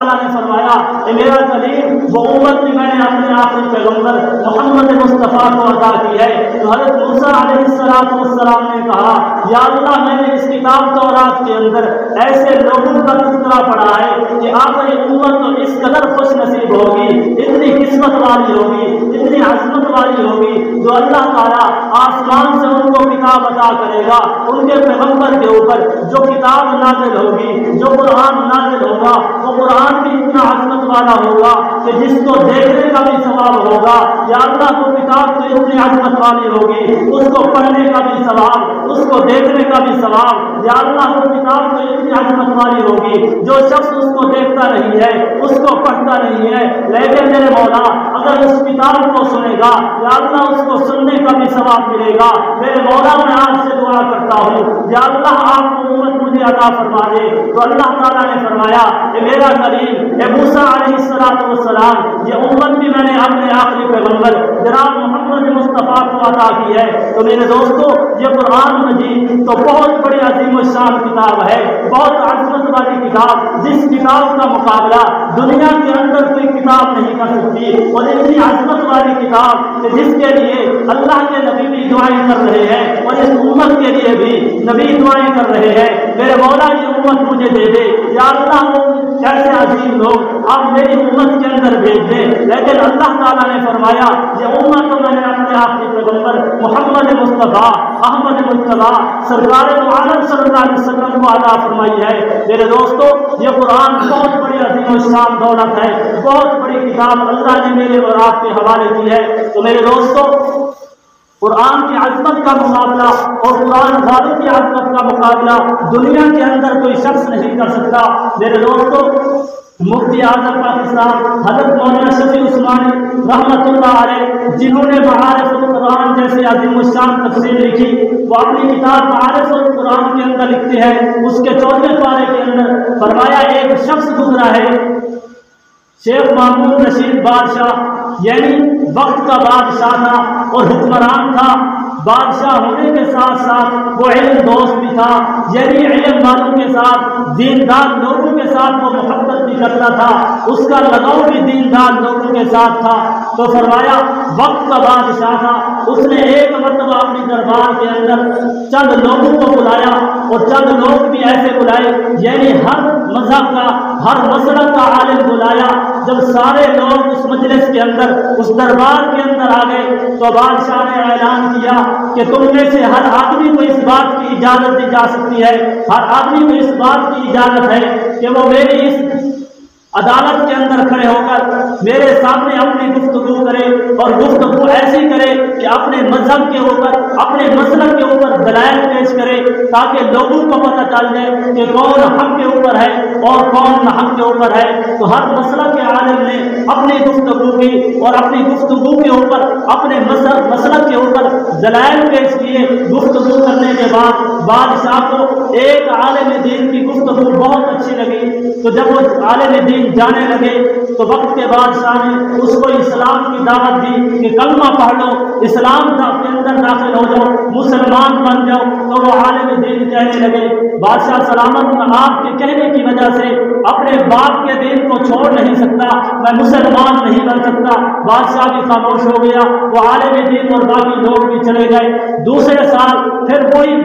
اللہ نے فرمایا کہ میرا کلیم وہ امت بھی میں نے اپنے آخری پیغمبر محمد مصطفیٰ کو عطا کی ہے۔ تو حضرت موسیٰ علیہ السلام نے کہا یا اللہ میں نے اس کتاب تورات کے اندر ایسے لوگوں کا تذکرہ پڑھا ہے کہ آخری امت تو اس قدر خوش نصیب ہوگی، اتنی قسمت والی ہوگی، اتنی عظمت والی ہوگی، جو اللہ تعالیٰ آسمان سے ان کو کتاب عطا کرے گا، ان کے پیغمبر کے اوپر جو کتاب نازل ہوگی، جو قرآن نازل ہوگا، وہ قرآن بھی اتنا عظمت والا ہوگا کہ جس کو دیکھنے کا بھی ثواب ہوگا۔ یا اللہ کو کتاب تو اتنی عظمت والی ہوگی، اس کو پڑھنے کا بھی ثواب، اس کو دیکھنے کا بھی ثواب۔ یا اللہ کو کتاب تو اتنی عظمت والی ہوگی، جو شخص اس کو دیکھتا نہیں ہے، اس کو پڑھتا نہیں ہے، لیکن میرے مولا اگر اس کتاب کو سنے گا یا اللہ اس کو سننے کا بھی ثواب ملے گا۔ میرے مولا میں آپ سے دعا کرتا ہوں یا اللہ آپ کو امت مجھے عطا فرما دے۔ تو اللہ تعالیٰ نے فرمایا کہ میرا کریم اے موسیٰ علیہ السلام یہ امت بھی میں نے اپنے آخری پیغمبر جناب محمد مصطفیٰ کو عطا کی ہے۔ تو میرے دوستو یہ قرآن مجید تو بہت بڑی عظیم الشان کتاب ہے، بہت عظمت والی کتاب، جس کتاب کا مقابلہ دنیا کے اندر کوئی کتاب نہیں کر سکتی، اور اتنی عظمت والی کتاب کہ جس کے لیے اللہ کے نبی بھی دعائیں کر رہے ہیں اور اس امت کے لیے بھی نبی دعائیں کر رہے ہیں۔ میرے مولا یہ امت مجھے دے دے یا اللہ کیسے عظیم لوگ آپ میری امت کے اندر بھیج دیں، لیکن اللہ تعالیٰ نے فرمایا یہ امت تو میں نے اپنے آخری پیغمبر محمد مصطفیٰ احمد مصطفیٰ سرکار دو عالم صلی اللہ علیہ وسلم کو عطا فرمائی ہے۔ میرے دوستو یہ قرآن بہت بڑی عظیم الشان دولت ہے، بہت بڑی کتاب اللہ نے میرے اور آپ کے حوالے کی ہے۔ تو میرے دوستو قرآن کی عظمت کا مقابلہ اور قرآن والوں کی عظمت کا مقابلہ دنیا کے اندر کوئی شخص نہیں کر سکتا۔ میرے دوستو مفتی اعظم پاکستان حضرت مولانا شفیع عثمانی رحمۃ اللہ علیہ جنہوں نے معارف القرآن جیسے عظیم الشان تفسیر لکھی، وہ اپنی کتاب معارف القرآن کے اندر لکھتے ہیں، اس کے 14ویں پارے کے اندر فرمایا ایک شخص گزرا ہے شیخ محمود رشید بادشاہ، یعنی وقت کا بادشاہ تھا اور حکمران تھا، بادشاہ ہونے کے ساتھ ساتھ وہ علم دوست بھی تھا، یعنی علم والوں کے ساتھ دیندار لوگوں کے ساتھ وہ محبت بھی کرتا تھا، اس کا لگاؤ بھی دیندار لوگوں کے ساتھ تھا۔ تو فرمایا وقت کا بادشاہ تھا، اس نے ایک مرتبہ اپنی دربار کے اندر چند لوگوں کو بلایا اور چند لوگ بھی ایسے بلائے، یعنی ہر مذہب کا ہر مسلک کا عالم بلایا۔ جب سارے لوگ اس مجلس کے اندر اس دربار کے اندر آ گئے تو بادشاہ نے اعلان کیا کہ تم میں سے ہر آدمی کو اس بات کی اجازت دی جا سکتی ہے، ہر آدمی کو اس بات کی اجازت ہے کہ وہ میری اس عدالت کے اندر کھڑے ہو کر میرے سامنے اپنی گفتگو کرے، اور گفتگو ایسی کرے کہ اپنے مذہب کے اوپر اپنے مسلک کے اوپر دلائل پیش کرے، تاکہ لوگوں کو پتہ چل جائے کہ کون حق کے اوپر ہے اور کون نہ حق کے اوپر ہے۔ تو ہر مسلک کے عالم نے اپنی گفتگو کی اور اپنی گفتگو کے اوپر اپنے مسلک کے اوپر دلائل پیش کیے۔ گفتگو کرنے کے بعد بادشاہ کو ایک عالم دین کی گفتگو بہت اچھی لگی، تو جب وہ عالم دین جانے لگے تو وقت کے بادشاہ نے اس کو اسلام کی دعوت دی کہ کلمہ پڑھ لو، اسلام کے اندر داخل ہو جاؤ، مسلمان بن جاؤ۔ تو وہ عالم دین کہنے لگے بادشاہ سلامت میں آپ کے کہنے کی وجہ سے اپنے باپ کے دین کو چھوڑ نہیں سکتا، میں مسلمان نہیں بن سکتا۔ بادشاہ بھی خاموش ہو گیا، وہ عالم دین اور باقی لوگ بھی چلے گئے۔ دوسرے سال پھر کوئی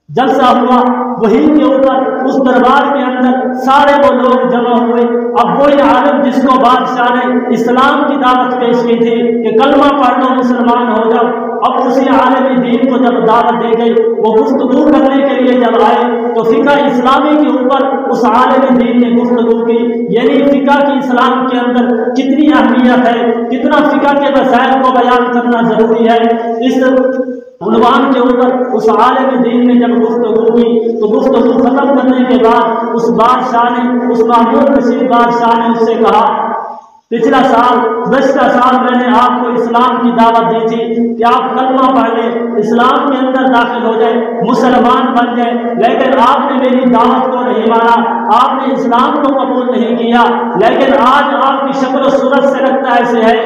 جلسہ ہوا، وہی کے اوپر اس دربار کے اندر سارے وہ لوگ جمع ہوئے۔ اب وہی عالم جس کو بادشاہ نے اسلام کی دعوت پیش کی تھی کہ کلمہ پڑھ لو مسلمان ہو جاؤ، اب اسی عالم دین کو جب دعوت دی گئی، وہ گفتگو کرنے کے لیے جب آئے تو فقہ اسلامی کے اوپر اس عالم دین نے گفتگو کی، یعنی فقہ کی اسلام کے اندر کتنی اہمیت ہے، کتنا فقہ کے مسائل کو بیان کرنا ضروری ہے۔ اس عنوان کے اوپر اس عالم دین نے جب گفتگو کی تو گفتگو ختم کرنے کے بعد اس بادشاہ نے، اس محمود رشید بادشاہ نے اس سے کہا پچھلا سال گزشتہ سال میں نے آپ کو اسلام کی دعوت دی تھی کہ آپ کلمہ پڑھ لیں، اسلام کے اندر داخل ہو جائیں، مسلمان بن جائیں، لیکن آپ نے میری دعوت کو نہیں مانا، آپ نے اسلام کو قبول نہیں کیا۔ لیکن آج آپ کی شکل و صورت سے لگتا ایسے ہے،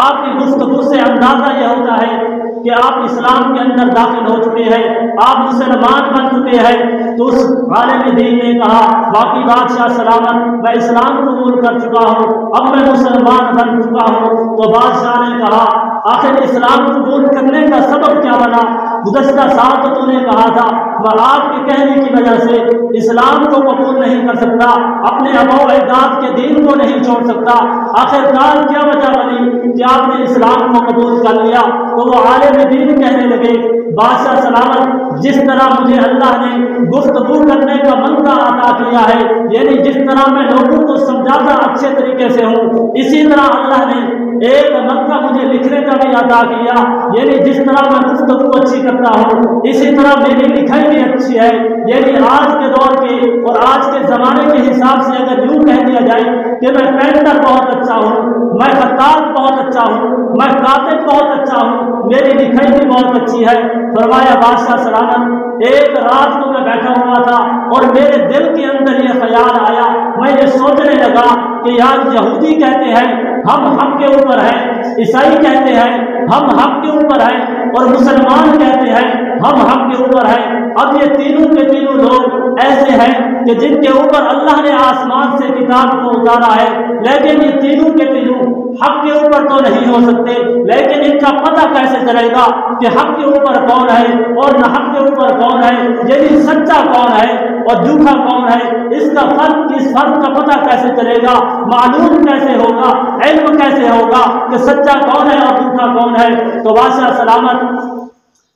آپ کی گفتگو سے اندازہ یہ ہوتا ہے کہ آپ اسلام کے اندر داخل ہو چکے ہیں، آپ مسلمان بن چکے ہیں، تو اس عالم دین نے کہا باقی بادشاہ سلامت، میں اسلام قبول کر چکا ہوں، اب میں مسلمان بن چکا ہوں۔ تو بادشاہ نے کہا آخر اسلام قبول کرنے کا سبب کیا بنا؟ گزشتہ سال تو نے کہا تھا میں آپ کے کہنے کی وجہ سے اسلام کو قبول نہیں کر سکتا، اپنے آباء و اجداد کے دین کو نہیں چھوڑ سکتا، آخر کار کیا وجہ بنی کہ آپ نے اسلام کو قبول کر لیا؟ تو وہ عالم دین کہنے لگے بادشاہ سلامت، جس طرح مجھے اللہ نے گفتگو کرنے کا موقع عطا کیا ہے، یعنی جس طرح میں لوگوں کو سمجھاتا اچھے طریقے سے ہوں، اسی طرح اللہ نے ایک موقع مجھے لکھنے کا بھی عطا کیا، یعنی جس طرح میں گفتگو اچھی کرتا ہوں اسی طرح میری لکھائی بھی اچھی ہے، یعنی آج کے دور کے اور آج کے زمانے کے حساب سے اگر یوں کہہ دیا جائے کہ میں پینٹر بہت اچھا ہوں، میں خطاط بہت اچھا ہوں، میں کاتب بہت اچھا ہوں، میری لکھائی بھی بہت اچھی ہے۔ فرمایا بادشاہ سلامت، ایک رات کو میں بیٹھا ہوا تھا اور میرے دل کے اندر یہ خیال آیا، میں یہ سوچنے لگا کہ یار یہودی کہتے ہیں ہم حق کے اوپر ہیں، عیسائی کہتے ہیں ہم حق کے اوپر ہیں، اور مسلمان کہتے ہیں ہم حق کے اوپر ہیں۔ اب یہ تینوں کے تینوں لوگ ایسے ہیں کہ جن کے اوپر اللہ نے آسمان سے کتاب کو اتارا ہے، لیکن یہ تینوں کے تینوں حق کے اوپر تو نہیں ہو سکتے، لیکن ان کا پتہ کیسے چلے گا کہ حق کے اوپر کون ہے اور نہ حق کے اوپر کون ہے، یعنی سچا کون ہے اور جھوٹا کون ہے، اس کا فرق، اس فرق کا پتہ کیسے چلے گا، معلوم کیسے ہوگا، علم کیسے ہوگا کہ سچا کون ہے اور جھوٹا کون ہے؟ تو بادشاہ سلامت،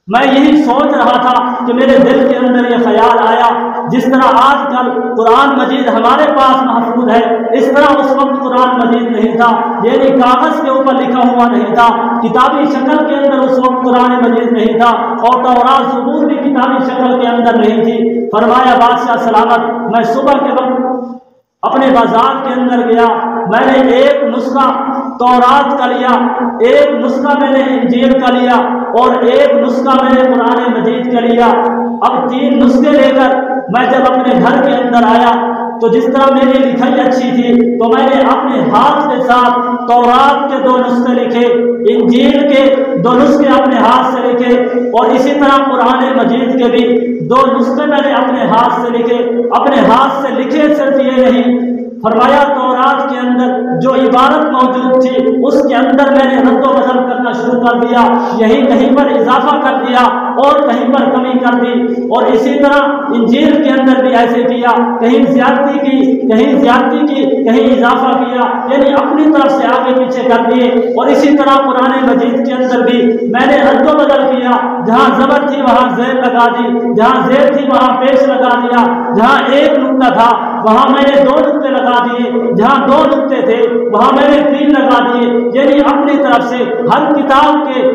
میں یہی سوچ رہا تھا کہ میرے دل کے اندر یہ خیال آیا، جس طرح آج کل قرآن مجید ہمارے پاس محفوظ ہے، اس طرح اس وقت قرآن مجید نہیں تھا، یعنی کاغذ کے اوپر لکھا ہوا نہیں تھا، کتابی شکل کے اندر اس وقت قرآن مجید نہیں تھا، اور تورات زبور بھی کتابی شکل کے اندر نہیں تھی۔ فرمایا بادشاہ سلامت، میں صبح کے وقت اپنے بازار کے اندر گیا، میں نے ایک نسخہ تورات کا لیا، ایک نسخہ میں نے انجیل کا لیا، اور ایک نسخہ میں نے قرآن مجید کا لیا۔ اب تین نسخے لے کر میں جب اپنے گھر کے اندر آیا تو جس طرح میری لکھائی اچھی تھی تو میں نے اپنے ہاتھ کے ساتھ تورات کے 2 نسخے لکھے، انجیل کے 2 نسخے اپنے ہاتھ سے لکھے، اور اسی طرح قرآن مجید کے بھی 2 نسخے میں نے اپنے ہاتھ سے لکھے۔ اپنے ہاتھ سے لکھے صرف یہ نہیں، فرمایا تورات کے اندر جو عبارت موجود تھی اس کے اندر میں نے رد و بدل کرنا شروع کر دیا، یہی کہیں پر اضافہ کر دیا اور کہیں پر کمی کر دی، اور اسی طرح انجیل کے اندر بھی ایسے کیا، کہیں زیادتی کی، کہیں اضافہ کیا، یعنی اپنی طرف سے آگے پیچھے کر دیے، اور اسی طرح قرآن مجید کے اندر بھی میں نے رد و بدل کیا، جہاں زبر تھی وہاں زیر لگا دی، جہاں زیر تھی وہاں پیش لگا دیا، جہاں ایک نقطہ تھا وہاں میں نے 2 نقطے لگا دیے، جہاں 2 نقطے تھے وہاں میں نے 3 لگا دیے، یعنی اپنی طرف سے ہر کتاب کے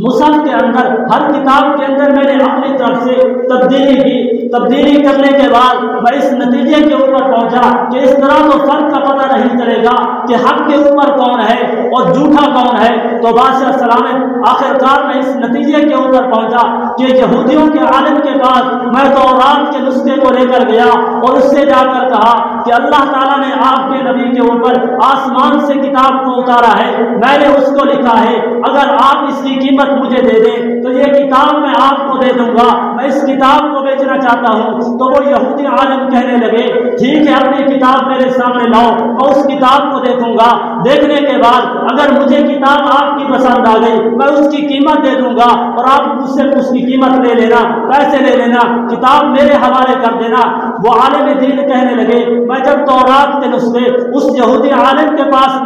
مصحف کے اندر، ہر کتاب کے اندر میں نے اپنی طرف سے تبدیلی کی۔ تبدیلی کرنے کے بعد میں اس نتیجے کے اوپر پہنچا کہ اس طرح تو فرق کا پتہ نہیں چلے گا کہ حق کے اوپر کون ہے اور جھوٹا کون ہے۔ تو بادشاہ سلامت، آخر کار میں اس نتیجے کے اوپر پہنچا کہ یہودیوں کے عالم کے پاس میں تورات کے نسخے کو لے کر گیا اور اس سے جا کر کہا کہ اللہ تعالیٰ نے آپ کے نبی کے اوپر آسمان سے کتاب کو اتارا ہے، میں نے اس کو لکھا ہے، اگر آپ اس کی قیمت مجھے دے دیں تو یہ کتاب میں آپ کو دے دوں گا، میں اس کتاب کو بیچنا چاہتا ہوں۔ تو وہ یہودی عالم کہنے لگے ٹھیک ہے، اپنی کتاب میرے سامنے لاؤ، میں اس کتاب کو دیکھوں گا، دیکھنے کے بعد اگر مجھے کتاب آپ کی پسند آ گئی میں اس کی قیمت دے دوں گا، اور آپ مجھ سے اس کی قیمت لے لینا، پیسے لے لینا، کتاب میرے حوالے کر دینا۔ وہ عالم دین کہنے لگے میں جب تورات کے نسخے اس یہودی عالم کے پاس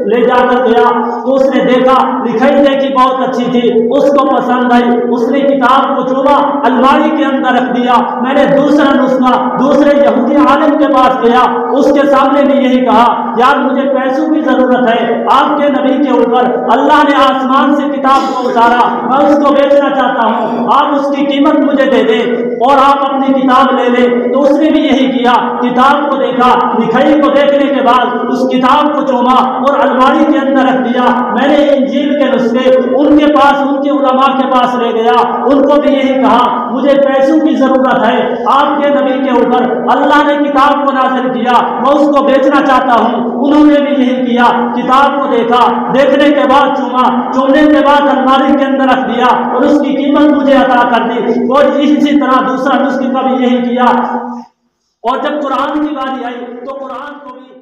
لے جا کر گیا تو اس نے دیکھا، لکھائی دیکھی بہت اچھی تھی، اس کو پسند آئی، اس نے کتاب کو چوما، الماری کے اندر رکھ دیا۔ میں نے دوسرا نسخہ دوسرے یہودی عالم کے پاس گیا، اس کے سامنے بھی یہی کہا یار مجھے پیسوں کی ضرورت ہے، آپ کے نبی کے اوپر اللہ نے آسمان سے کتاب کو اتارا، میں اس کو بیچنا چاہتا ہوں، آپ اس کی قیمت مجھے دے دیں اور آپ اپنی کتاب لے لیں۔ تو اس نے بھی یہی کیا، کتاب کو دیکھا، لکھائی کو دیکھنے کے بعد اس کتاب کو چوما اور الماری کے اندر رکھ دیا۔ میں نے انجیل کے نسخے ان کے پاس، ان کے علماء کے پاس لے گیا، ان کو بھی یہی کہا مجھے پیسوں کی ضرورت ہے، آپ کے نبی کے اوپر اللہ نے کتاب کو نازل کیا، میں اس کو بیچنا چاہتا ہوں۔ انہوں نے بھی یہی کیا، کتاب کو دیکھا، دیکھنے کے بعد چوما، چومنے کے بعد الماری کے اندر رکھ دیا اور اس کی قیمت مجھے عطا کر دی۔ اور اسی طرح دوسرا نسخے کا بھی یہی کیا۔ اور جب قرآن کی باری آئی تو قرآن کو بھی